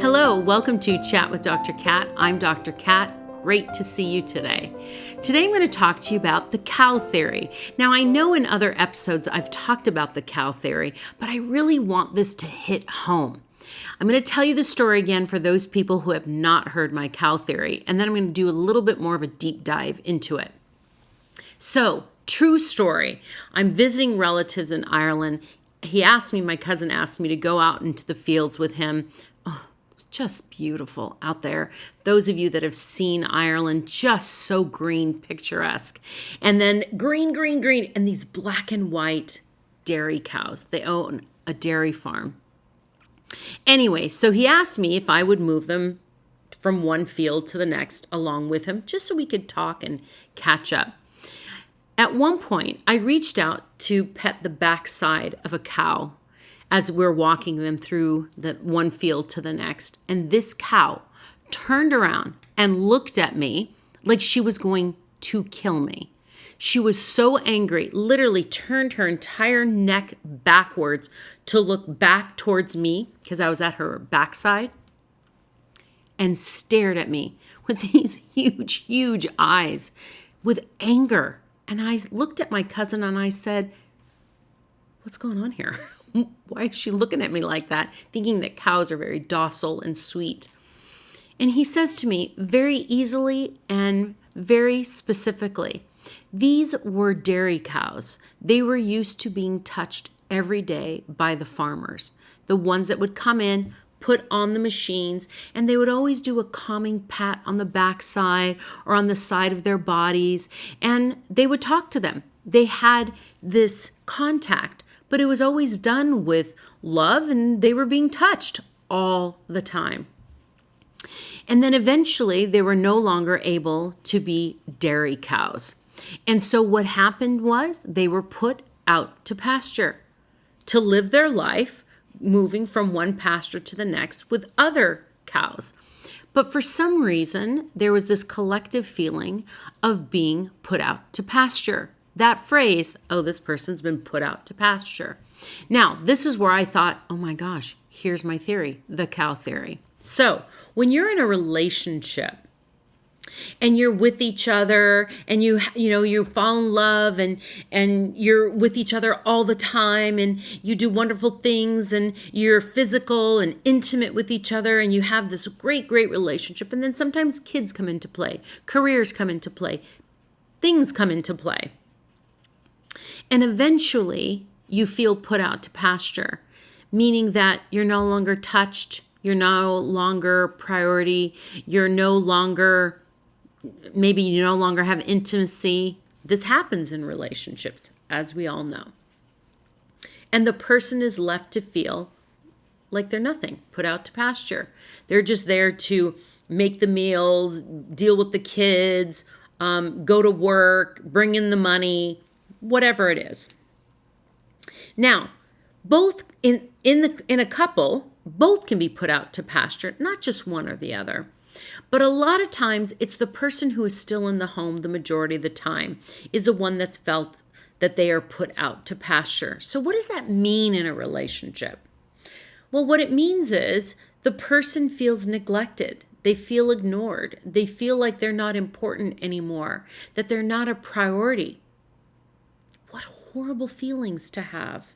Hello, welcome to Chat with Dr. Cat. I'm Dr. Cat. Great to see you today. Today I'm going to talk to you about the cow theory. Now I know in other episodes I've talked about the cow theory, but I really want this to hit home. I'm going to tell you the story again for those people who have not heard my cow theory, and then I'm going to do a little bit more of a deep dive into it. So, true story. I'm visiting relatives in Ireland. My cousin asked me to go out into the fields with him. Oh, it's just beautiful out there. Those of you that have seen Ireland, just so green, picturesque. And then green, and these black and white dairy cows. They own a dairy farm. Anyway, so he asked me if I would move them from one field to the next along with him, just so we could talk and catch up. At one point, I reached out to pet the backside of a cow as we're walking them through the one field to the next. And this cow turned around and looked at me like she was going to kill me. She was so angry, literally turned her entire neck backwards to look back towards me because I was at her backside and stared at me with these huge eyes with anger. And I looked at my cousin and I said, what's going on here? Why is she looking at me like that? Thinking that cows are very docile and sweet. And he says to me very easily and very specifically, these were dairy cows. They were used to being touched every day by the farmers, the ones that would come in, put on the machines, and they would always do a calming pat on the backside or on the side of their bodies, and they would talk to them. They had this contact, but it was always done with love, and they were being touched all the time. And then eventually they were no longer able to be dairy cows. And so what happened was they were put out to pasture to live their life, moving from one pasture to the next with other cows. But for some reason, there was this collective feeling of being put out to pasture. That phrase, oh, this person's been put out to pasture. Now, this is where I thought, oh my gosh, here's my theory, the cow theory. So when you're in a relationship, and you're with each other and you fall in love and you're with each other all the time and you do wonderful things and you're physical and intimate with each other and you have this great relationship. And then sometimes kids come into play, careers come into play, things come into play. And eventually you feel put out to pasture, meaning that you're no longer touched, you're no longer priority, maybe you no longer have intimacy. This happens in relationships, as we all know. And the person is left to feel like they're nothing, put out to pasture. They're just there to make the meals, deal with the kids, go to work, bring in the money, whatever it is. Now, both in a couple, both can be put out to pasture, not just one or the other. But a lot of times it's the person who is still in the home the majority of the time is the one that's felt that they are put out to pasture. So what does that mean in a relationship? Well, what it means is the person feels neglected. They feel ignored. They feel like they're not important anymore, that they're not a priority. What horrible feelings to have.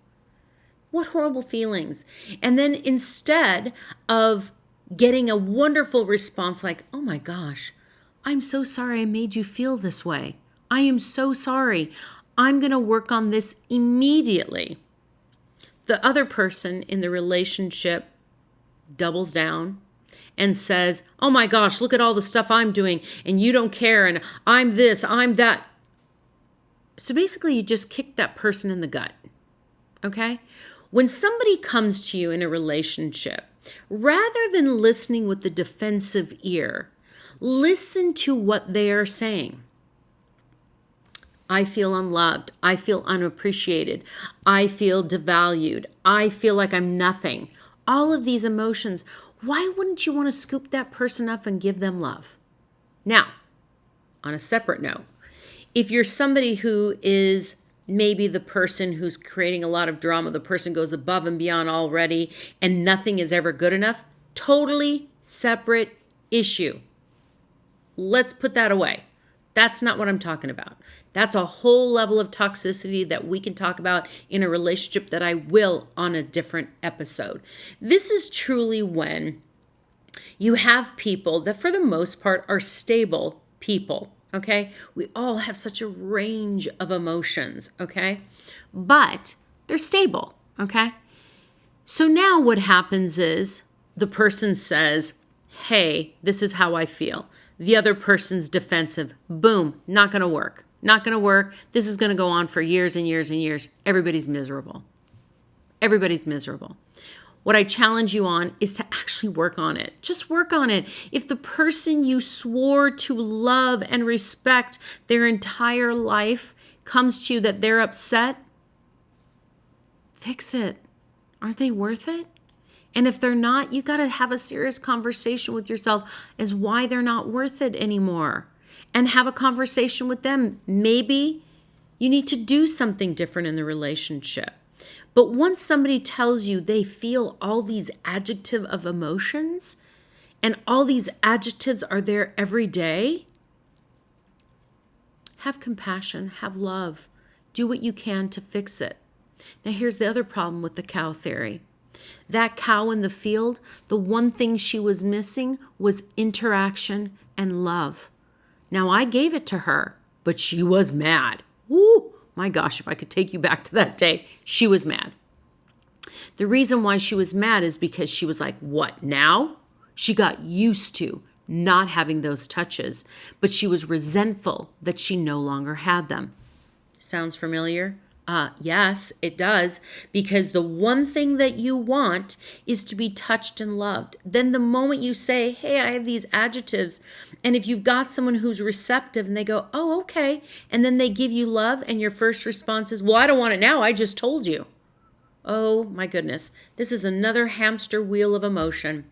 What horrible feelings. And then instead of getting a wonderful response like, oh my gosh, I'm so sorry I made you feel this way. I am so sorry. I'm going to work on this immediately. The other person in the relationship doubles down and says, oh my gosh, look at all the stuff I'm doing and you don't care and I'm this, I'm that. So basically you just kick that person in the gut, okay? When somebody comes to you in a relationship, rather than listening with the defensive ear, listen to what they are saying. I feel unloved. I feel unappreciated. I feel devalued. I feel like I'm nothing. All of these emotions. Why wouldn't you want to scoop that person up and give them love? Now, on a separate note, if you're somebody who is maybe the person who's creating a lot of drama, the person goes above and beyond already and nothing is ever good enough, Totally separate issue. Let's put that away. That's not what I'm talking about. That's a whole level of toxicity that we can talk about in a relationship that I will on a different episode. This is truly when you have people that for the most part are stable people, okay? We all have such a range of emotions, okay? But they're stable, okay? So now what happens is the person says, hey, this is how I feel. The other person's defensive. Boom, not going to work. Not going to work. This is going to go on for years and years and years. Everybody's miserable. Everybody's miserable. What I challenge you on is to actually work on it. Just work on it. If the person you swore to love and respect their entire life comes to you that they're upset, fix it. Aren't they worth it? And if they're not, you got to have a serious conversation with yourself as why they're not worth it anymore. And have a conversation with them. Maybe you need to do something different in the relationship. But once somebody tells you they feel all these adjective of emotions, and all these adjectives are there every day, have compassion, have love. Do what you can to fix it. Now here's the other problem with the cow theory. That cow in the field, the one thing she was missing was interaction and love. Now I gave it to her, but she was mad. Woo! My gosh, if I could take you back to that day, she was mad. The reason why she was mad is because she was like, what now? She got used to not having those touches, but she was resentful that she no longer had them. Sounds familiar? Yes, it does, because the one thing that you want is to be touched and loved. Then the moment you say, hey, I have these adjectives, and if you've got someone who's receptive and they go, oh, okay, and then they give you love and your first response is, well, I don't want it now, I just told you. Oh my goodness, this is another hamster wheel of emotion.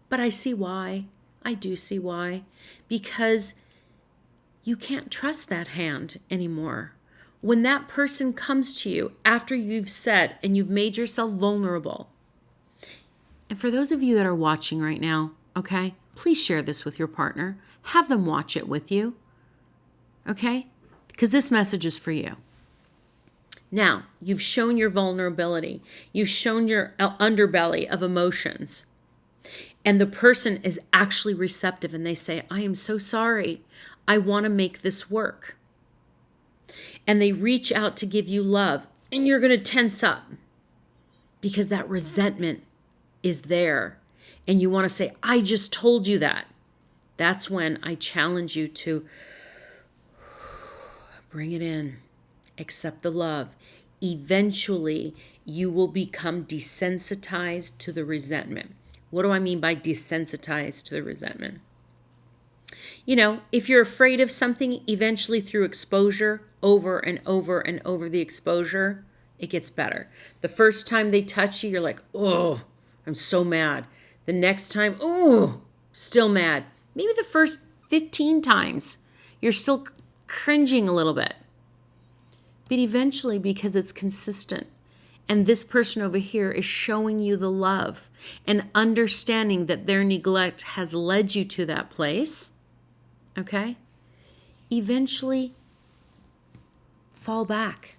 But I see why. I do see why. Because you can't trust that hand anymore. When that person comes to you after you've said and you've made yourself vulnerable. And for those of you that are watching right now, okay, please share this with your partner. Have them watch it with you, okay? Because this message is for you. Now, you've shown your vulnerability. You've shown your underbelly of emotions. And the person is actually receptive and they say, I am so sorry. I want to make this work. And they reach out to give you love, and you're going to tense up because that resentment is there. And you want to say, I just told you that. That's when I challenge you to bring it in, accept the love. Eventually, you will become desensitized to the resentment. What do I mean by desensitized to the resentment? You know, if you're afraid of something, eventually through exposure, over and over and over the exposure, it gets better. The first time they touch you, you're like, oh, I'm so mad. The next time, oh, still mad. Maybe the first 15 times, you're still cringing a little bit. But eventually, because it's consistent, and this person over here is showing you the love and understanding that their neglect has led you to that place, okay? Eventually, fall back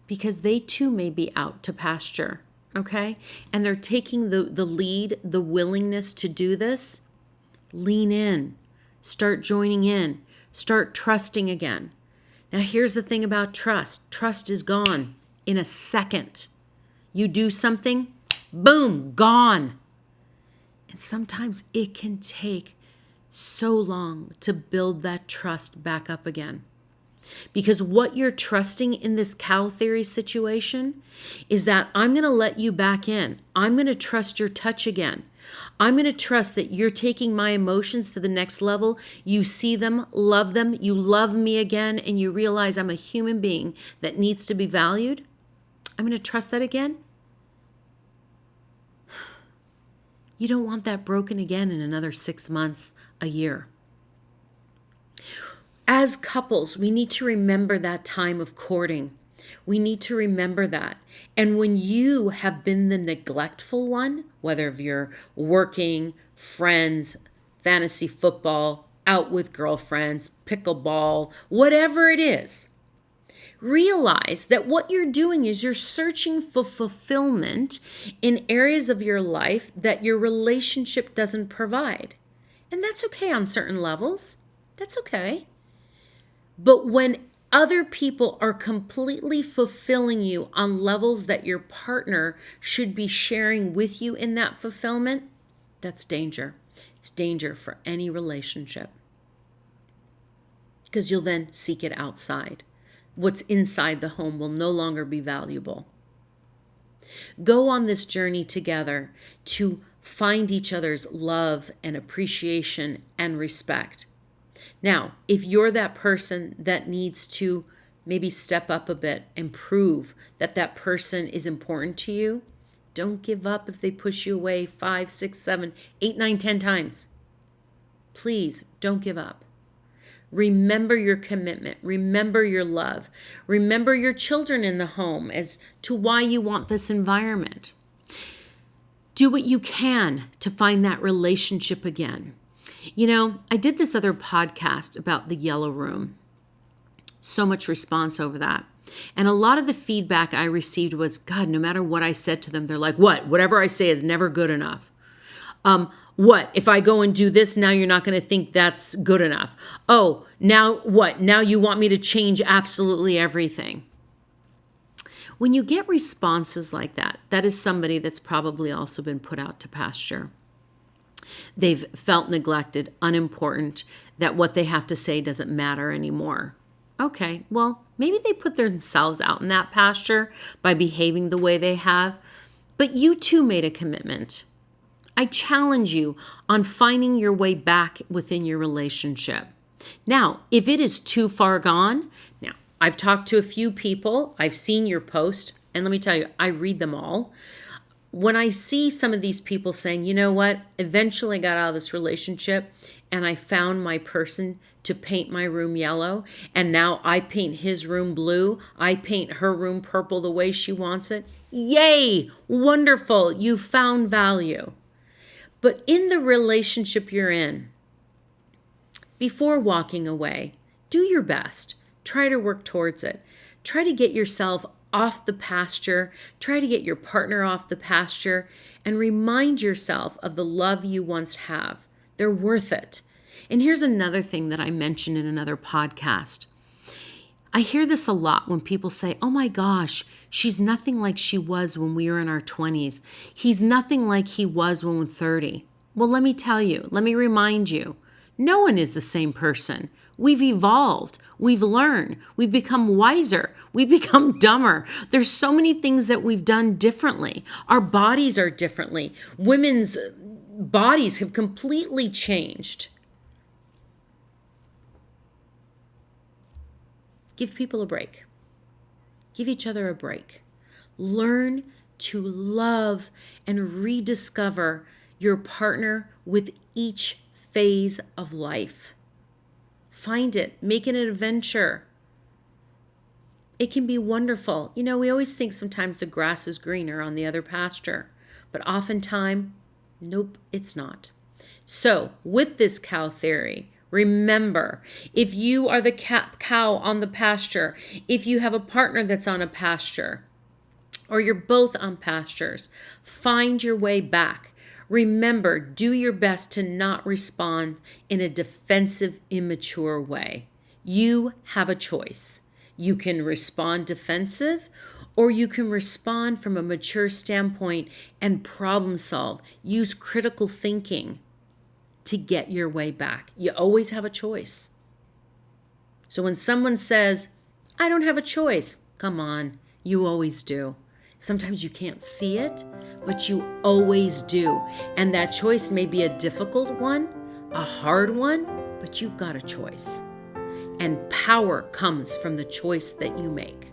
because they too may be out to pasture, okay? And they're taking the lead, the willingness to do this. Lean in, start joining in, start trusting again. Now, here's the thing about trust. Trust is gone in a second. You do something, boom, gone. And sometimes it can take so long to build that trust back up again. Because what you're trusting in this cow theory situation is that I'm going to let you back in. I'm going to trust your touch again. I'm going to trust that you're taking my emotions to the next level. You see them, you love me again, and you realize I'm a human being that needs to be valued. I'm going to trust that again. You don't want that broken again in another 6 months, a year. As couples, we need to remember that time of courting. We need to remember that. And when you have been the neglectful one, whether you're working, friends, fantasy football, out with girlfriends, pickleball, whatever it is, realize that what you're doing is you're searching for fulfillment in areas of your life that your relationship doesn't provide. And that's okay on certain levels. That's okay. But when other people are completely fulfilling you on levels that your partner should be sharing with you in that fulfillment, that's danger. It's danger for any relationship, because you'll then seek it outside. What's inside the home will no longer be valuable. Go on this journey together to find each other's love and appreciation and respect. Now, if you're that person that needs to maybe step up a bit and prove that that person is important to you, don't give up if they push you away 5, 6, 7, 8, 9, 10 times. Please don't give up. Remember your commitment. Remember your love. Remember your children in the home as to why you want this environment. Do what you can to find that relationship again. You know, I did this other podcast about the yellow room. So much response over that. And a lot of the feedback I received was, God, no matter what I said to them, they're like, what? Whatever I say is never good enough. What? If I go and do this, now you're not going to think that's good enough. Oh, now what? Now you want me to change absolutely everything. When you get responses like that, that is somebody that's probably also been put out to pasture. They've felt neglected, unimportant, that what they have to say doesn't matter anymore. Okay, well, maybe they put themselves out in that pasture by behaving the way they have, but you too made a commitment. I challenge you on finding your way back within your relationship. Now, if it is too far gone, now I've talked to a few people, I've seen your post, and let me tell you, I read them all. When I see some of these people saying, you know what, eventually I got out of this relationship and I found my person to paint my room yellow, and now I paint his room blue, I paint her room purple the way she wants it. Yay, wonderful, you found value. But in the relationship you're in, before walking away, do your best. Try to work towards it. Try to get yourself off the pasture. Try to get your partner off the pasture and remind yourself of the love you once have. They're worth it. And here's another thing that I mentioned in another podcast. I hear this a lot when people say, oh my gosh, she's nothing like she was when we were in our 20s. He's nothing like he was when we were 30. Well, let me tell you, let me remind you, no one is the same person. We've evolved. We've learned. We've become wiser. We've become dumber. There's so many things that we've done differently. Our bodies are differently. Women's bodies have completely changed. Give people a break. Give each other a break. Learn to love and rediscover your partner with each phase of life. Find it. Make it an adventure. It can be wonderful. You know, we always think sometimes the grass is greener on the other pasture, but oftentimes, nope, it's not. So with this cow theory, remember, if you are the cow on the pasture, if you have a partner that's on a pasture, or you're both on pastures, find your way back. Remember, do your best to not respond in a defensive, immature way. You have a choice. You can respond defensive, or you can respond from a mature standpoint and problem solve. Use critical thinking to get your way back. You always have a choice. So when someone says, I don't have a choice, come on, you always do. Sometimes you can't see it, but you always do. And that choice may be a difficult one, a hard one, but you've got a choice. And power comes from the choice that you make.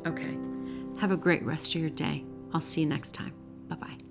Okay. Have a great rest of your day. I'll see you next time. Bye-bye.